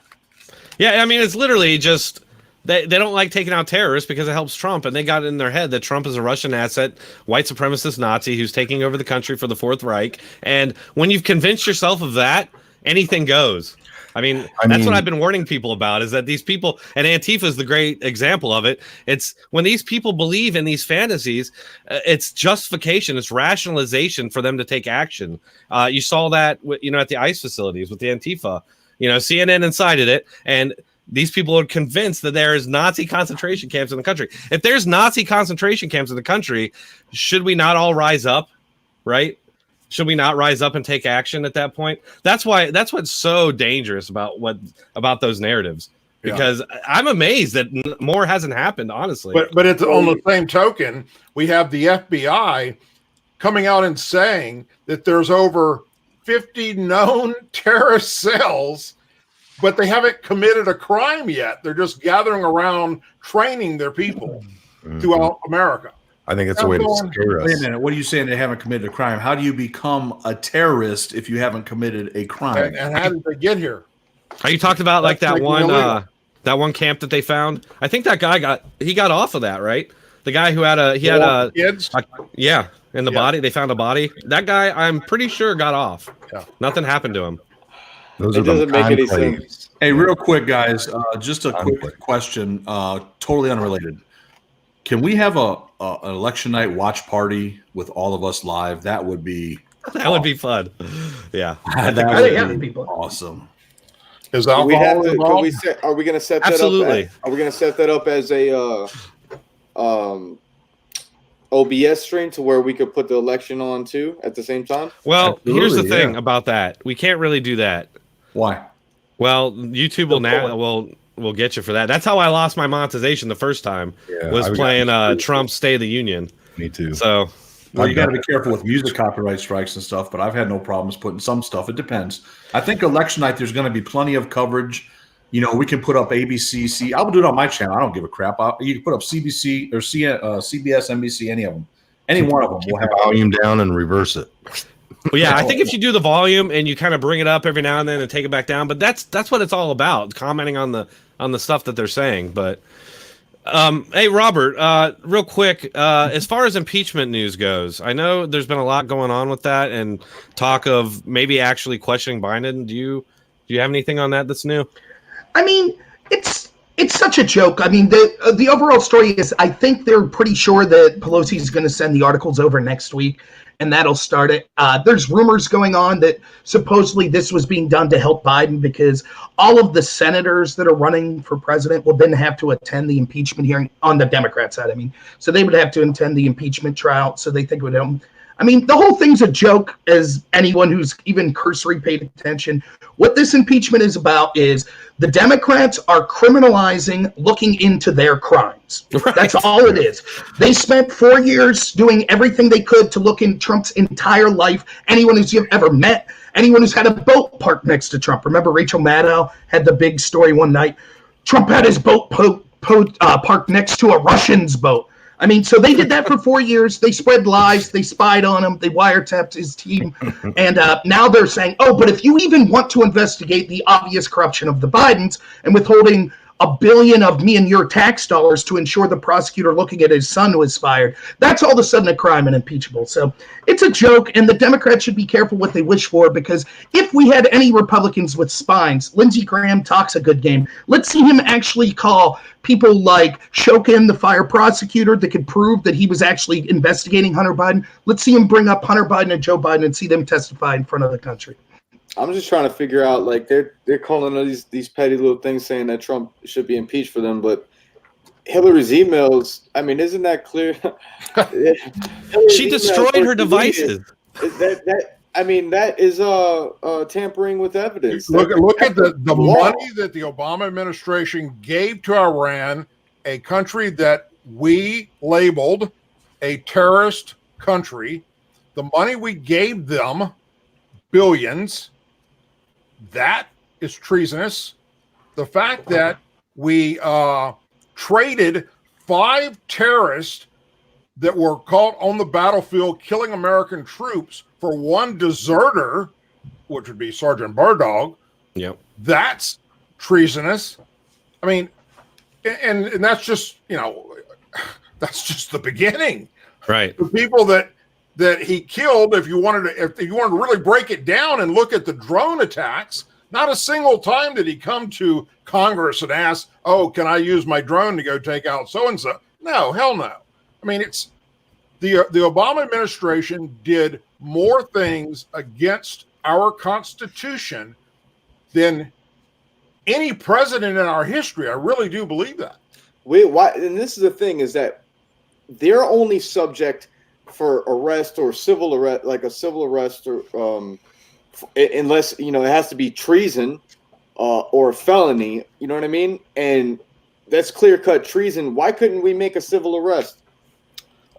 Yeah, I mean, it's literally just they don't like taking out terrorists because it helps Trump, and they got it in their head that Trump is a Russian asset, white supremacist Nazi who's taking over the country for the Fourth Reich. And when you've convinced yourself of that, anything goes. I mean, that's what I've been warning people about, is that these people, and Antifa is the great example of it. It's when these people believe in these fantasies, it's justification, it's rationalization for them to take action. You saw that, at the ICE facilities with the Antifa. CNN incited it, and these people are convinced that there is Nazi concentration camps in the country. If there's Nazi concentration camps in the country, should we not all rise up, right? Should we not rise up and take action at that point? That's what's so dangerous about those narratives, because I'm amazed that more hasn't happened, honestly. But it's on the same token, we have the FBI coming out and saying that there's over 50 known terrorist cells but they haven't committed a crime yet. They're just gathering around, training their people throughout America. I think it's a way to scare us. Wait a minute. What are you saying? They haven't committed a crime? How do you become a terrorist if you haven't committed a crime? And how did they get here? Are you talking about like That's that like illegal. that one camp that they found? I think that guy got off of that, right? The guy who had kids. In the body. They found a body. That guy, I'm pretty sure, got off. Yeah. Nothing happened to him. It doesn't make any sense. Hey, real quick, guys, just a quick question, totally unrelated. Can we have an election night watch party with all of us live? That would be fun. Yeah. That would be awesome. Is alcohol involved? Are we going to set that Absolutely. up? Are we going to set that up as a OBS stream to where we could put the election on too at the same time? Well, Absolutely, here's the thing about that. We can't really do that. Why? Well, YouTube will get you for that. That's how I lost my monetization the first time. Was playing Trump's State of the Union. Me too. So you got to be careful with music copyright strikes and stuff, but I've had no problems putting some stuff. It depends. I think election night, there's going to be plenty of coverage. You know, we can put up ABC. I'll do it on my channel. I don't give a crap. You can put up CBC or CBS, NBC, any of them. Any one of them. We'll have volume down and reverse it. Well, yeah, I think if you do the volume and you kind of bring it up every now and then and take it back down, but that's what it's all about, commenting on the stuff that they're saying. But hey, Robert, real quick, as far as impeachment news goes, I know there's been a lot going on with that and talk of maybe actually questioning Biden. Do you have anything on that that's new? I mean, it's such a joke. I mean, the overall story is I think they're pretty sure that Pelosi is going to send the articles over next week, and that'll start it. There's rumors going on that supposedly this was being done to help Biden because all of the senators that are running for president will then have to attend the impeachment hearing on the Democrat side. I mean, so they would have to attend the impeachment trial. So they think it would help. I mean, the whole thing's a joke, as anyone who's even cursory paid attention. What this impeachment is about is the Democrats are criminalizing looking into their crimes. Right. That's all it is. They spent 4 years doing everything they could to look in Trump's entire life, anyone who's ever met, anyone who's had a boat parked next to Trump. Remember Rachel Maddow had the big story one night. Trump had his boat parked next to a Russian's boat. I mean, so they did that for 4 years. They spread lies. They spied on him. They wiretapped his team. And now they're saying, oh, but if you even want to investigate the obvious corruption of the Bidens and withholding $1 billion of me and your tax dollars to ensure the prosecutor looking at his son was fired, that's all of a sudden a crime and impeachable. So it's a joke, and the Democrats should be careful what they wish for, because if we had any Republicans with spines, Lindsey Graham talks a good game. Let's see him actually call people like Shokin, the fire prosecutor, that could prove that he was actually investigating Hunter Biden. Let's see him bring up Hunter Biden and Joe Biden and see them testify in front of the country. I'm just trying to figure out, like, they're calling these petty little things saying that Trump should be impeached for them, but Hillary's emails, I mean, isn't that clear? She destroyed her devices. That is tampering with evidence. Look at the money that the Obama administration gave to Iran, a country that we labeled a terrorist country. The money we gave them, billions, that is treasonous. The fact that we traded 5 terrorists that were caught on the battlefield killing American troops for 1 deserter, which would be Sergeant Bardog. Yep. That's treasonous. I mean, and that's just, that's just the beginning. Right. The people that he killed, if you wanted to really break it down and look at the drone attacks, not a single time did he come to Congress and ask, oh, can I use my drone to go take out so-and-so? No, hell no. I mean, it's the Obama administration did more things against our Constitution than any president in our history. I really do believe that. And this is the thing, is that they're only subject for arrest or civil arrest, like a civil arrest, or unless it has to be treason or a felony. You know what I mean? And that's clear-cut treason. Why couldn't we make a civil arrest?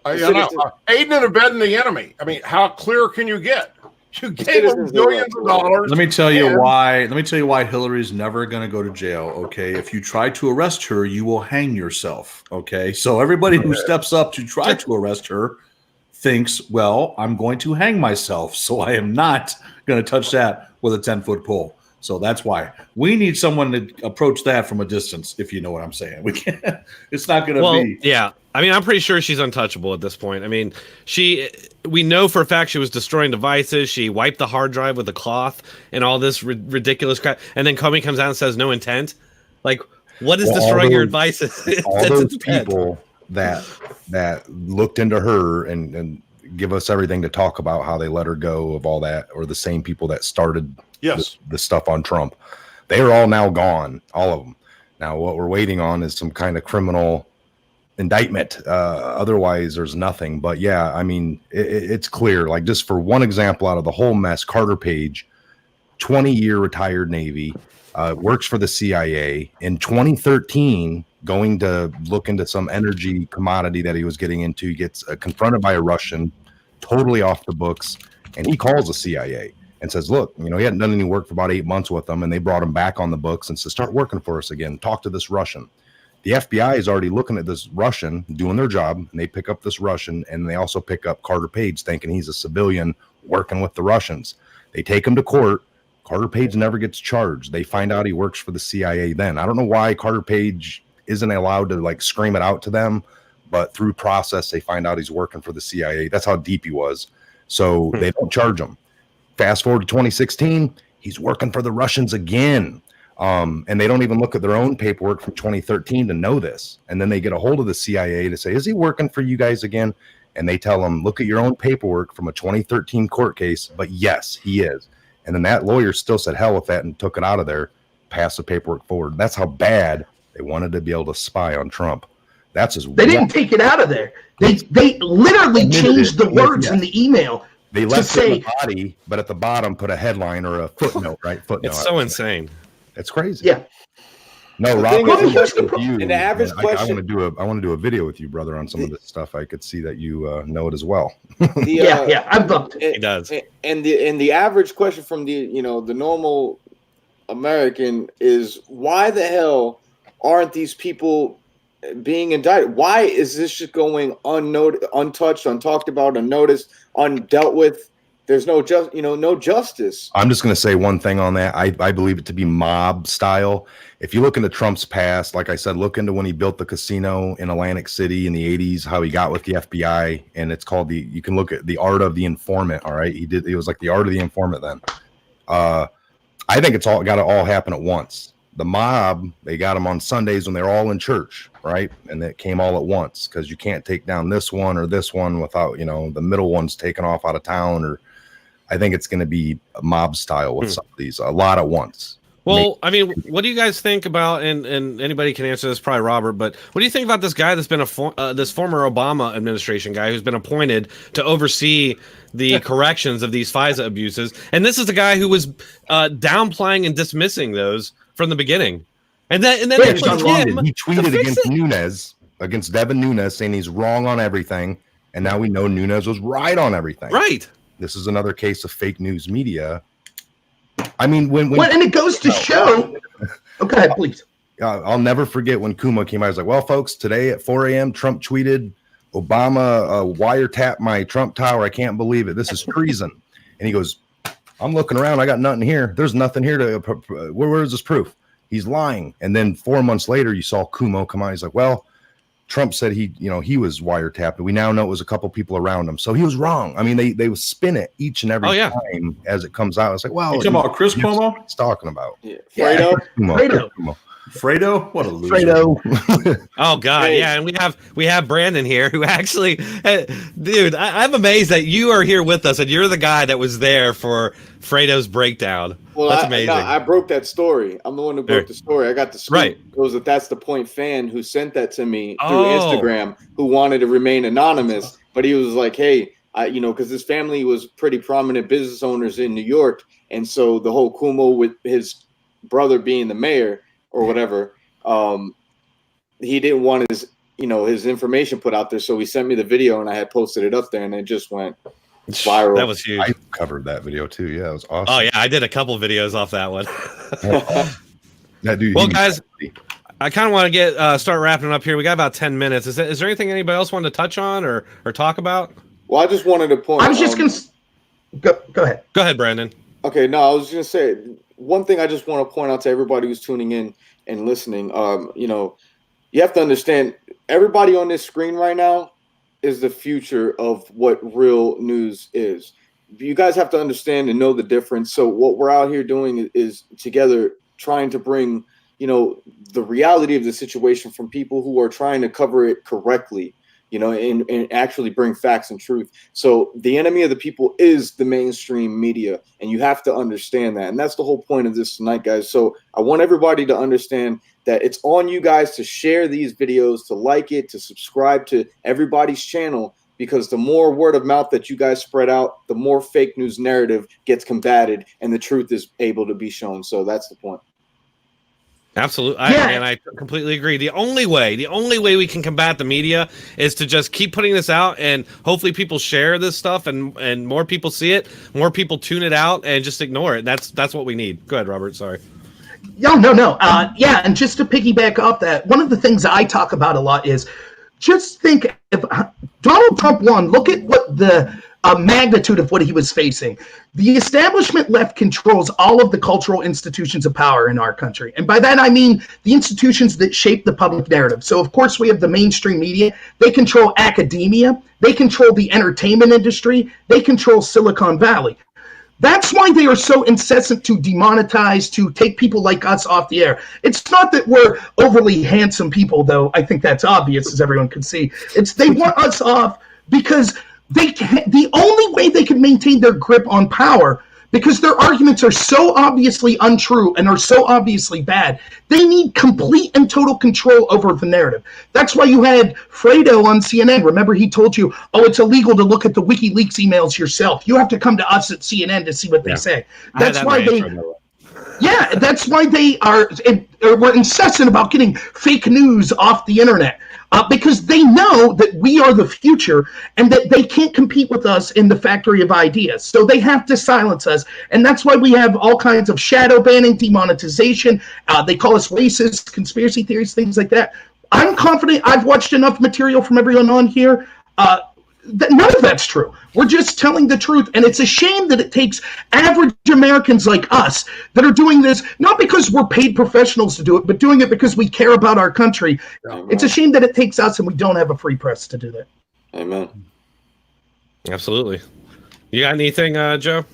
Aiding and abetting the enemy. I mean, how clear can you get? You gave them Citizens billions of dollars. Let me tell you and- why. Let me tell you why Hillary's never going to go to jail. Okay, if you try to arrest her, you will hang yourself. Okay, so everybody who steps up to try to arrest her thinks, well, I'm going to hang myself, so I am not going to touch that with a 10-foot pole. So that's why we need someone to approach that from a distance, if you know what I'm saying. We can't. It's not going to be. Yeah. I mean, I'm pretty sure she's untouchable at this point. I mean, we know for a fact she was destroying devices. She wiped the hard drive with a cloth and all this ridiculous crap. And then Comey comes out and says no intent. Like, what is destroying your devices? All those people that looked into her and give us everything to talk about how they let her go of all that, or the same people that started the stuff on Trump. They are all now gone, all of them. Now, what we're waiting on is some kind of criminal indictment. Otherwise, there's nothing. But yeah, I mean, it's clear. Like, just for one example out of the whole mess, Carter Page, 20-year retired Navy, works for the CIA. In 2013, going to look into some energy commodity that he was getting into, he gets confronted by a Russian, totally off the books, and he calls the CIA and says, look, he hadn't done any work for about 8 months with them, and they brought him back on the books and said, start working for us again. Talk to this Russian. The FBI is already looking at this Russian doing their job, and they pick up this Russian, and they also pick up Carter Page, thinking he's a civilian working with the Russians. They take him to court. Carter Page never gets charged. They find out he works for the CIA then. I don't know why Carter Page isn't allowed to scream it out to them, but through process, they find out he's working for the CIA. That's how deep he was. So they don't charge him. Fast forward to 2016, he's working for the Russians again. And they don't even look at their own paperwork from 2013 to know this. And then they get a hold of the CIA to say, is he working for you guys again? And they tell them, look at your own paperwork from a 2013 court case. But yes, he is. And then that lawyer still said hell with that and took it out of there, passed the paperwork forward. That's how bad they wanted to be able to spy on Trump. That's just they didn't take it out of there. They literally changed the words in the email. They left it in the body, but at the bottom put a headline or a footnote, right? Footnote. It's so insane. It's crazy. Yeah. No, The Rob, thing is, the average I question. want to do a video with you, brother, on some of this stuff. I could see that you know it as well. Yeah, I've looked. He does. And the average question from the normal American is, why the hell aren't these people being indicted? Why is this just going untouched, untalked about, unnoticed, undealt with? There's no justice. I'm just going to say one thing on that. I believe it to be mob style. If you look into Trump's past, like I said, look into when he built the casino in Atlantic City in the 80s, how he got with the FBI, and it's called you can look at The Art of the Informant. All right. It was like The Art of the Informant then. I think it's all got to all happen at once. The mob, they got them on Sundays when they're all in church, right? And it came all at once, because you can't take down this one or this one without, the middle one's taken off out of town. Or I think it's going to be a mob style with some of these, a lot at once. Well, I mean, what do you guys think about, and anybody can answer this, probably Robert, but what do you think about this guy that's been this former Obama administration guy who's been appointed to oversee the corrections of these FISA abuses? And this is the guy who was downplaying and dismissing those from the beginning. And then he tweeted against Devin Nunes, saying he's wrong on everything. And now we know Nunes was right on everything. Right. This is another case of fake news media. I mean, when and it goes to show. Oh, go ahead, please. I'll never forget when Kuma came out. I was like, well, folks, today at 4 a.m., Trump tweeted, Obama wiretapped my Trump Tower. I can't believe it. This is treason. And he goes, I'm looking around. I got nothing here. There's nothing here to where is this proof? He's lying. And then 4 months later, you saw Kumo come out. He's like, well, Trump said he was wiretapped. We now know it was a couple people around him. So he was wrong. I mean, they would spin it each and every time as it comes out. It's like, well, you talking about Chris Cuomo? He's talking about. Yeah. Fredo, what a loser. Fredo. Oh God, yeah, and we have Brandon here who actually, dude, I'm amazed that you are here with us and you're the guy that was there for Fredo's breakdown. Well, that's amazing. I broke that story. I'm the one who broke the story. I got the scoop. Right. It was That's the Point fan who sent that to me through Instagram, who wanted to remain anonymous, but he was like, hey, because his family was pretty prominent business owners in New York, and so the whole Kumo with his brother being the mayor or whatever, he didn't want his information put out there, so he sent me the video, and I had posted it up there, and it just went viral. That was huge. I covered that video too. Yeah, it was awesome. Oh yeah, I did a couple videos off that one. That dude. Well, guys, I kind of want to get start wrapping up here. We got about 10 minutes. Is there anything anybody else wanted to touch on or talk about? Well, I just wanted to point. I was just gonna go ahead. Go ahead, Brandon. Okay, no, I was gonna say one thing. I just want to point out to everybody who's tuning in and listening. You know, you have to understand everybody on this screen right now is the future of what real news is. You guys have to understand and know the difference. So what we're out here doing is together trying to bring, you know, the reality of the situation from people who are trying to cover it correctly, you know, and actually bring facts and truth. So the enemy of the people is the mainstream media, and you have to understand that. And that's the whole point of this tonight, guys. So I want everybody to understand that it's on you guys to share these videos, to like it, to subscribe to everybody's channel, because the more word of mouth that you guys spread out, the more fake news narrative gets combated and the truth is able to be shown. So that's the point. Absolutely. Yeah. I completely agree. The only way we can combat the media is to just keep putting this out, and hopefully people share this stuff and more people see it, more people tune it out and just ignore it. That's what we need. Go ahead, Robert. Sorry. No. Yeah, and just to piggyback off that, one of the things I talk about a lot is just think if Donald Trump won, look at what the magnitude of what he was facing. The establishment left controls all of the cultural institutions of power in our country. And by that, I mean the institutions that shape the public narrative. So, of course, we have the mainstream media. They control academia. They control the entertainment industry. They control Silicon Valley. That's why they are so incessant to demonetize, to take people like us off the air. It's not that we're overly handsome people, though. I think that's obvious, as everyone can see. It's they want us off because the only way they can maintain their grip on power, because their arguments are so obviously untrue and are so obviously bad, they need complete and total control over the narrative. That's why you had Fredo on CNN. Remember, he told you, oh, it's illegal to look at the WikiLeaks emails yourself. You have to come to us at CNN to see what they say. That's why that's why they were incessant about getting fake news off the internet. Because they know that we are the future and that they can't compete with us in the factory of ideas. So they have to silence us. And that's why we have all kinds of shadow banning, demonetization. They call us racist, conspiracy theories, things like that. I'm confident I've watched enough material from everyone on here. None of that's true. We're just telling the truth. And it's a shame that it takes average Americans like us that are doing this, not because we're paid professionals to do it, but doing it because we care about our country. Amen. It's a shame that it takes us and we don't have a free press to do that. Amen. Absolutely. You got anything, Joe?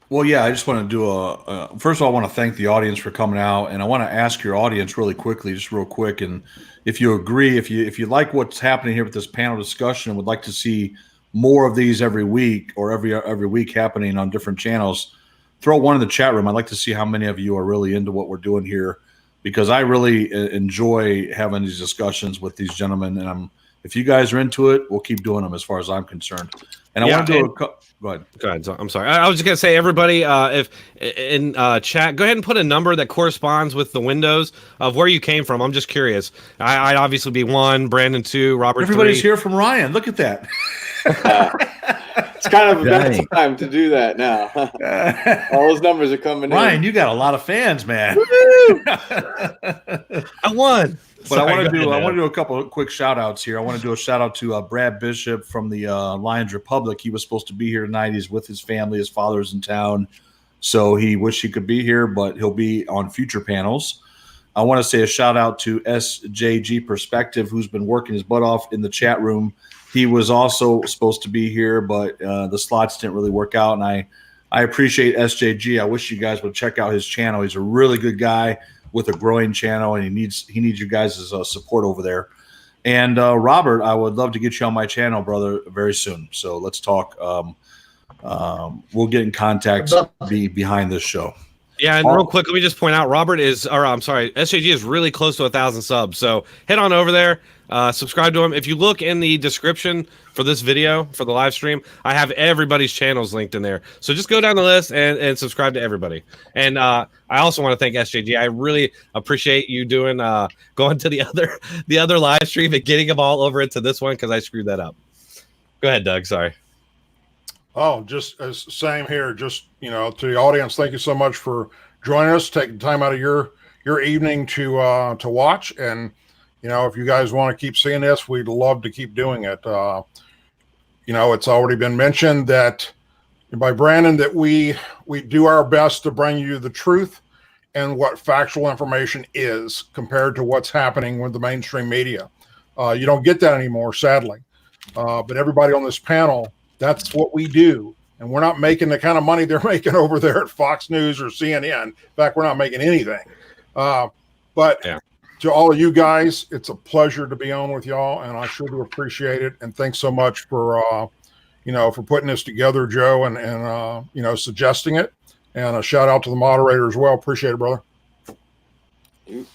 Well, yeah, I just want to do first of all, I want to thank the audience for coming out, and I want to ask your audience really quickly, just real quick, and if you agree, if you like what's happening here with this panel discussion and would like to see more of these every week or every week happening on different channels, throw one in the chat room. I'd like to see how many of you are really into what we're doing here, because I really enjoy having these discussions with these gentlemen, and if you guys are into it, we'll keep doing them as far as I'm concerned. And I want to do go ahead. Go ahead. I'm sorry. I was just gonna say, everybody, if in chat, go ahead and put a number that corresponds with the windows of where you came from. I'm just curious. I'd obviously be 1, Brandon 2, Robert. Everybody's 3. here from Ryan. Look at that. It's kind of about time to do that now. All those numbers are coming in. Ryan, you got a lot of fans, man. I won. But I want to do a couple of quick shout outs here. I want to do a shout out to Brad Bishop from the Lions Republic. He was supposed to be here tonight. He's with his family. His father's in town, so he wished he could be here, but he'll be on future panels. I want to say a shout out to SJG Perspective, who's been working his butt off in the chat room. He was also supposed to be here, but the slots didn't really work out, and I appreciate SJG. I wish you guys would check out his channel. He's a really good guy with a growing channel, and he needs you guys' support over there. And Robert, I would love to get you on my channel, brother, very soon. So let's talk. We'll get in contact behind this show. Yeah, and real quick, let me just point out, SJG is really close to 1,000 subs. So head on over there, subscribe to him. If you look in the description for this video, for the live stream, I have everybody's channels linked in there. So just go down the list and subscribe to everybody. And I also want to thank SJG. I really appreciate you doing going to the other live stream and getting them all over into this one, because I screwed that up. Go ahead, Doug. Sorry. Oh, just as same here. Just to the audience, thank you so much for joining us, taking time out of your evening to watch. And if you guys want to keep seeing this, we'd love to keep doing it. It's already been mentioned that by Brandon that we do our best to bring you the truth and what factual information is compared to what's happening with the mainstream media. You don't get that anymore, sadly. But everybody on this panel, that's what we do. And we're not making the kind of money they're making over there at Fox News or CNN. In fact, we're not making anything. But yeah. To all of you guys, it's a pleasure to be on with y'all, and I sure do appreciate it. And thanks so much for for putting this together, Joe, and suggesting it. And a shout out to the moderator as well. Appreciate it, brother. All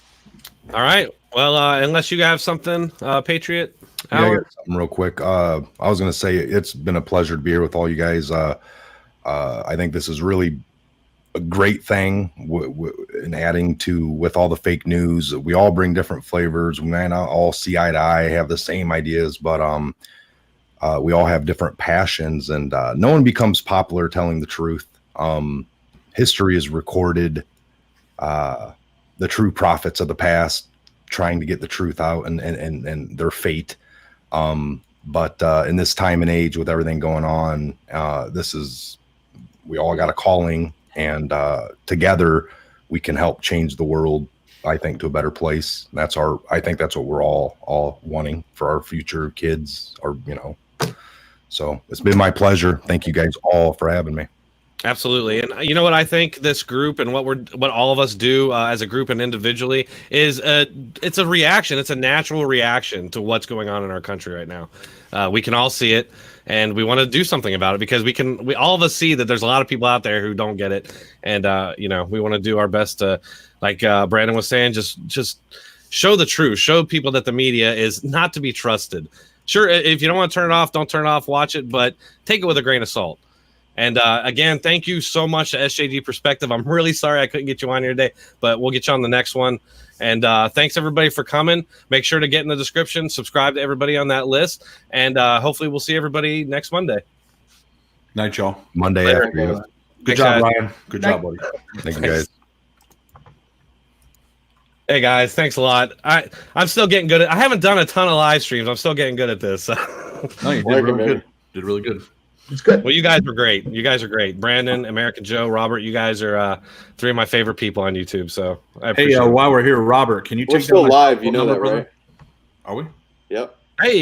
right. Well, unless you have something, Patriot. Yeah, I got something real quick. I was going to say it's been a pleasure to be here with all you guys. I think this is really a great thing in adding to with all the fake news. We all bring different flavors. We may not all see eye to eye, have the same ideas, but we all have different passions, and no one becomes popular telling the truth. History is recorded. The true prophets of the past trying to get the truth out and their fate. But in this time and age with everything going on, we all got a calling, and together we can help change the world, I think, to a better place. I think that's what we're all wanting for our future kids, so it's been my pleasure. Thank you guys all for having me. Absolutely. And you know what I think this group and what all of us do as a group and individually is it's a reaction. It's a natural reaction to what's going on in our country right now. We can all see it, and we want to do something about it because we all of us see that there's a lot of people out there who don't get it. And, we want to do our best to, like Brandon was saying, just show the truth, show people that the media is not to be trusted. Sure, if you don't want to turn it off, don't turn it off, watch it, but take it with a grain of salt. And again, thank you so much to SJG Perspective. I'm really sorry I couldn't get you on here today, but we'll get you on the next one. And thanks everybody for coming. Make sure to get in the description, subscribe to everybody on that list, and hopefully we'll see everybody next Monday. Night, y'all. Monday Later. after you. Good job, Ryan. Good job, buddy. Thank you, guys. Hey guys, thanks a lot. I'm still getting good at. I haven't done a ton of live streams. I'm still getting good at this. No, you did really good. Did really good. It's good. Well, you guys were great. You guys are great. Brandon, American Joe, Robert, you guys are three of my favorite people on YouTube. So I appreciate it. While we're here, Robert, can you We're take still down my live, you know that, number, right? Are we? Yep. Hey.